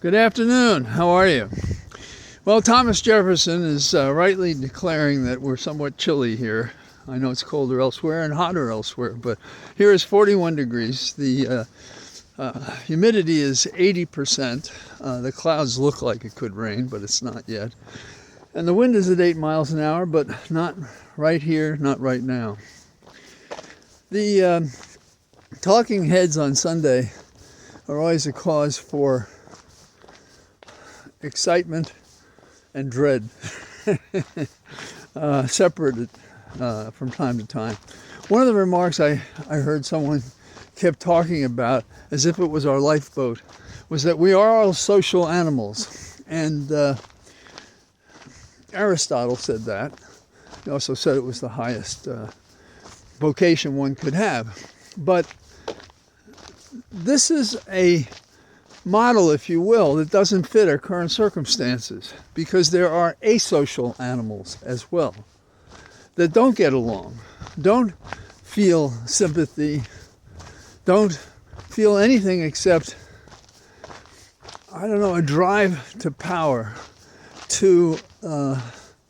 Good afternoon. How are you? Well, Thomas Jefferson is rightly declaring that we're somewhat chilly here. I know it's colder elsewhere and hotter elsewhere, but here is 41 degrees. The humidity is 80%. The clouds look like it could rain, but it's not yet. And the wind is at 8 miles an hour, but not right here, not right now. The talking heads on Sunday are always a cause for excitement and dread, separated from time to time. One of the remarks I heard someone kept talking about, as if it was our lifeboat, was that we are all social animals. And Aristotle said that. He also said it was the highest vocation one could have. But this is a model, if you will, that doesn't fit our current circumstances, because there are asocial animals as well that don't get along, don't feel sympathy, don't feel anything except, a drive to power, to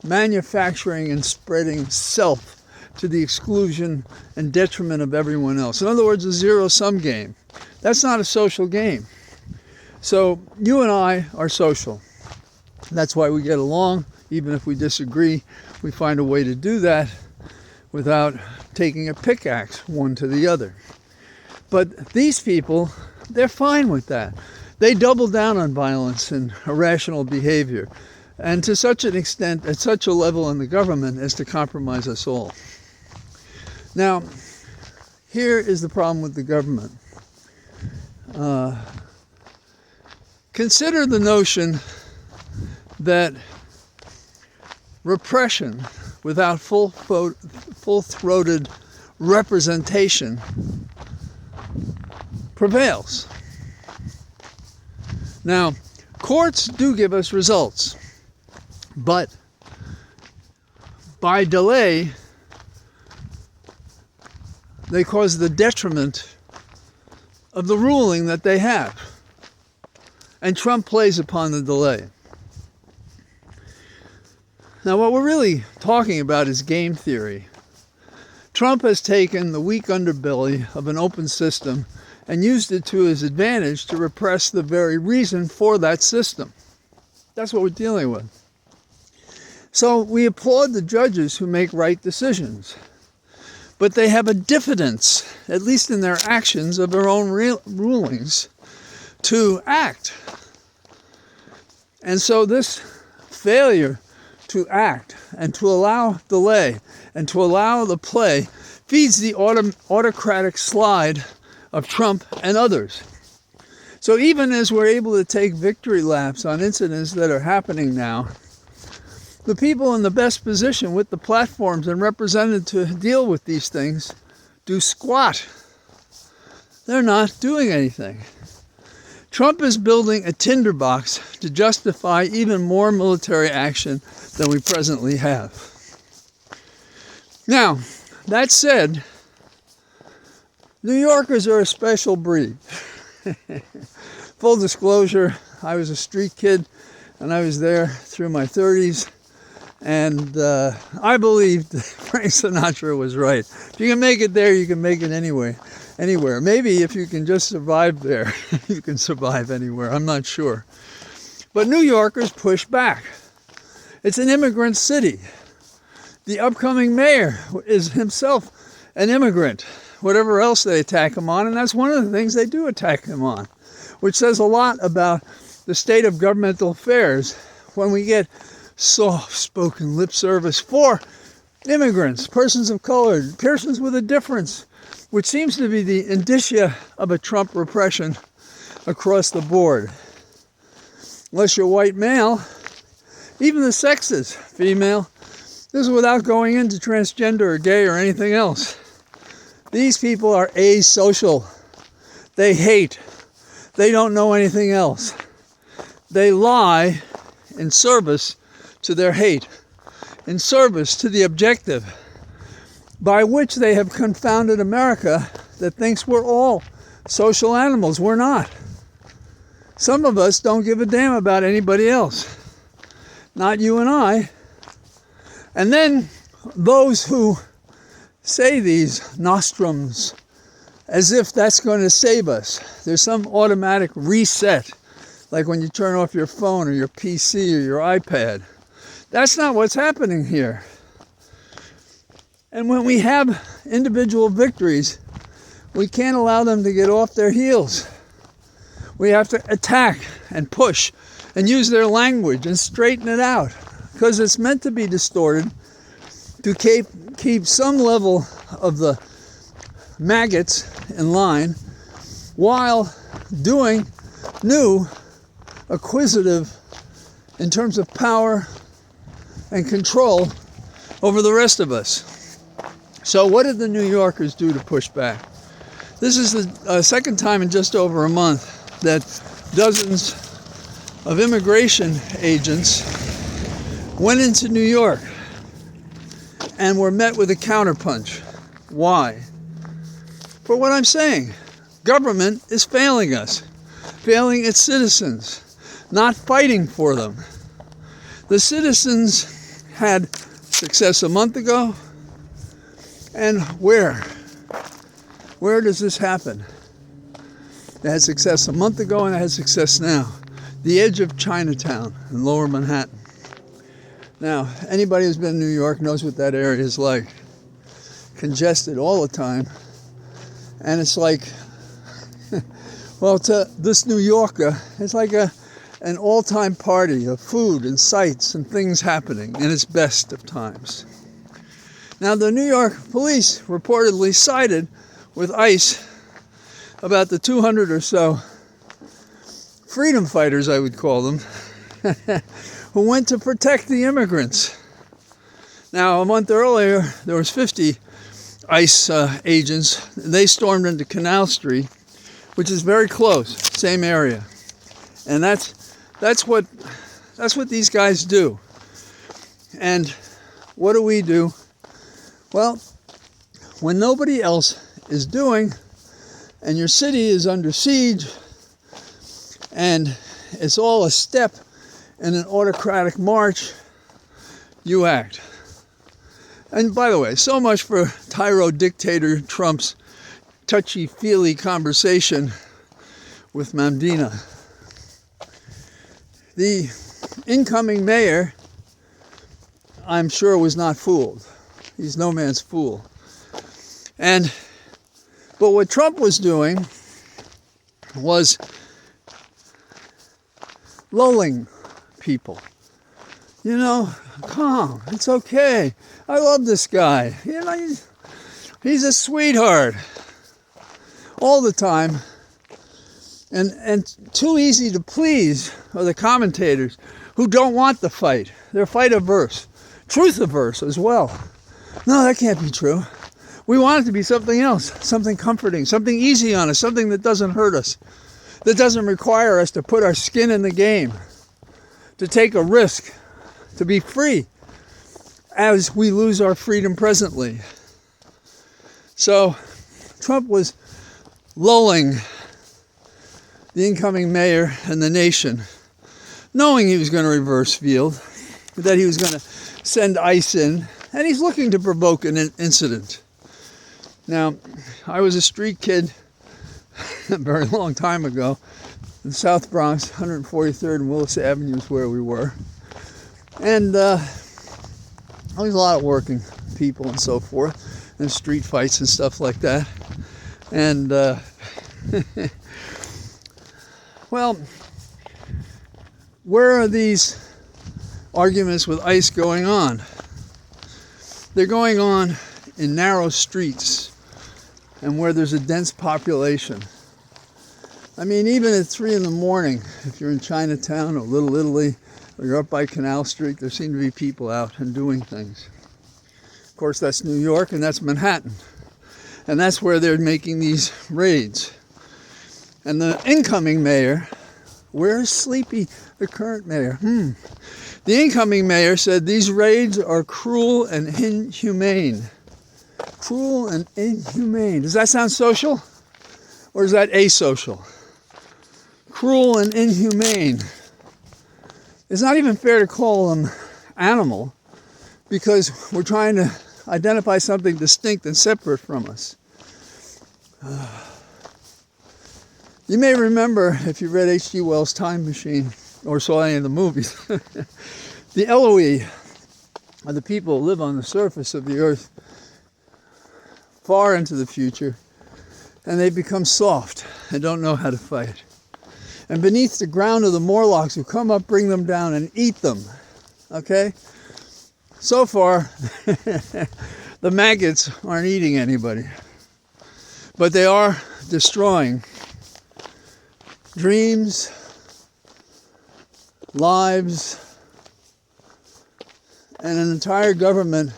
manufacturing and spreading self to the exclusion and detriment of everyone else. In other words, a zero-sum game. That's not a social game. So you and I are social. That's why we get along. Even if we disagree, we find a way to do that without taking a pickaxe one to the other. But these people, they're fine with that. They double down on violence and irrational behavior, and to such an extent, at such a level in the government, as to compromise us all. Now, here is the problem with the government. Consider the notion that repression without full-throated representation prevails. Now, courts do give us results, but by delay, they cause the detriment of the ruling that they have. And Trump plays upon the delay. Now, what we're really talking about is game theory. Trump has taken the weak underbelly of an open system and used it to his advantage to repress the very reason for that system. That's what we're dealing with. So we applaud the judges who make right decisions, but they have a diffidence, at least in their actions, of their own rulings to act. And so this failure to act and to allow delay and to allow the play feeds the autocratic slide of Trump and others. So even as we're able to take victory laps on incidents that are happening now, the people in the best position with the platforms and represented to deal with these things do squat. They're not doing anything. Trump is building a tinderbox to justify even more military action than we presently have. Now, that said, New Yorkers are a special breed. Full disclosure, I was a street kid, and I was there through my 30s, and I believed Frank Sinatra was right. If you can make it there, you can make it anywhere. Maybe if you can just survive there, you can survive anywhere. I'm not sure. But New Yorkers push back. It's an immigrant city. The upcoming mayor is himself an immigrant, whatever else they attack him on, and that's one of the things they do attack him on, which says a lot about the state of governmental affairs when we get soft-spoken lip service for immigrants, persons of color, persons with a difference, which seems to be the indicia of a Trump repression across the board. Unless you're white male, even the sexes, female, this is without going into transgender or gay or anything else. These people are asocial. They hate. They don't know anything else. They lie in service to their hate, in service to the objective by which they have confounded America that thinks we're all social animals. We're not. Some of us don't give a damn about anybody else. Not you and I. And then those who say these nostrums as if that's going to save us. There's some automatic reset, like when you turn off your phone or your PC or your iPad. That's not what's happening here. And when we have individual victories, we can't allow them to get off their heels. We have to attack and push and use their language and straighten it out, because it's meant to be distorted to keep some level of the maggots in line while doing new, acquisitive, in terms of power and control over the rest of us. So what did the New Yorkers do to push back? This is the second time in just over a month that dozens of immigration agents went into New York and were met with a counterpunch. Why? For what I'm saying. Government is failing us, failing its citizens, not fighting for them. The citizens had success a month ago, and where? Where does this happen? It had success a month ago and it has success now. The edge of Chinatown in Lower Manhattan. Now, anybody who's been in New York knows what that area is like. Congested all the time. And it's like, well, to this New Yorker, it's like an all-time party of food and sights and things happening in its best of times. Now, the New York police reportedly sided with ICE about the 200 or so freedom fighters, I would call them, who went to protect the immigrants. Now, a month earlier, there was 50 ICE agents. They stormed into Canal Street, which is very close, same area. And that's what these guys do. And what do? Well, when nobody else is doing, and your city is under siege, and it's all a step in an autocratic march, you act. And by the way, so much for tyro dictator Trump's touchy-feely conversation with Mamdina. The incoming mayor, I'm sure, was not fooled. He's no man's fool. But what Trump was doing was lulling people. You know, calm, it's okay. I love this guy. You know, he's a sweetheart. All the time. And too easy to please are the commentators who don't want the fight. They're fight averse, truth averse as well. No, that can't be true. We want it to be something else, something comforting, something easy on us, something that doesn't hurt us, that doesn't require us to put our skin in the game, to take a risk, to be free as we lose our freedom presently. So Trump was lulling the incoming mayor and the nation, knowing he was going to reverse field, that he was going to send ICE in, and he's looking to provoke an incident. Now, I was a street kid a very long time ago in the South Bronx, 143rd and Willis Avenue is where we were. And there was a lot of working people and so forth, and street fights and stuff like that. And, well, where are these arguments with ICE going on? They're going on in narrow streets and where there's a dense population. I mean, even at 3 in the morning, if you're in Chinatown or Little Italy, or you're up by Canal Street, there seem to be people out and doing things. Of course, that's New York and that's Manhattan. And that's where they're making these raids. And the incoming mayor, where's Sleepy, the current mayor? The incoming mayor said these raids are cruel and inhumane. Cruel and inhumane. Does that sound social? Or is that asocial? cruel and inhumane. It's not even fair to call them animal, because we're trying to identify something distinct and separate from us. You may remember, if you read H.G. Wells' Time Machine or saw any of the movies, the Eloi are the people who live on the surface of the earth far into the future, and they become soft and don't know how to fight. And beneath the ground are the Morlocks who come up, bring them down, and eat them. Okay? So far, the maggots aren't eating anybody, but they are destroying dreams, lives, and an entire government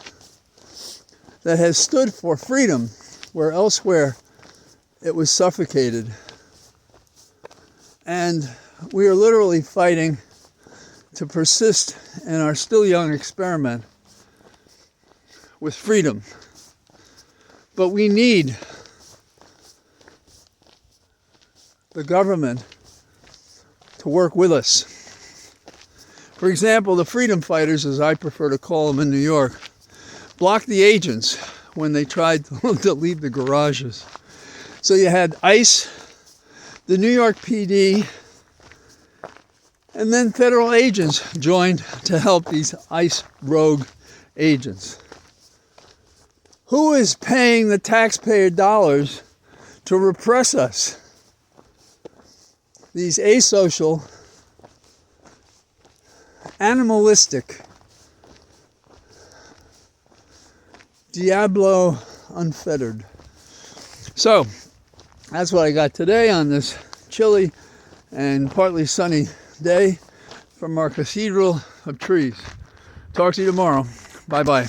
that has stood for freedom where elsewhere it was suffocated. And we are literally fighting to persist in our still young experiment with freedom. But we need the government to work with us. For example, the freedom fighters, as I prefer to call them in New York, blocked the agents when they tried to leave the garages. So you had ICE, the New York PD, and then federal agents joined to help these ICE rogue agents. Who is paying the taxpayer dollars to repress us? These asocial, animalistic, Diablo unfettered. So, that's what I got today on this chilly and partly sunny day from our cathedral of trees. Talk to you tomorrow. Bye-bye.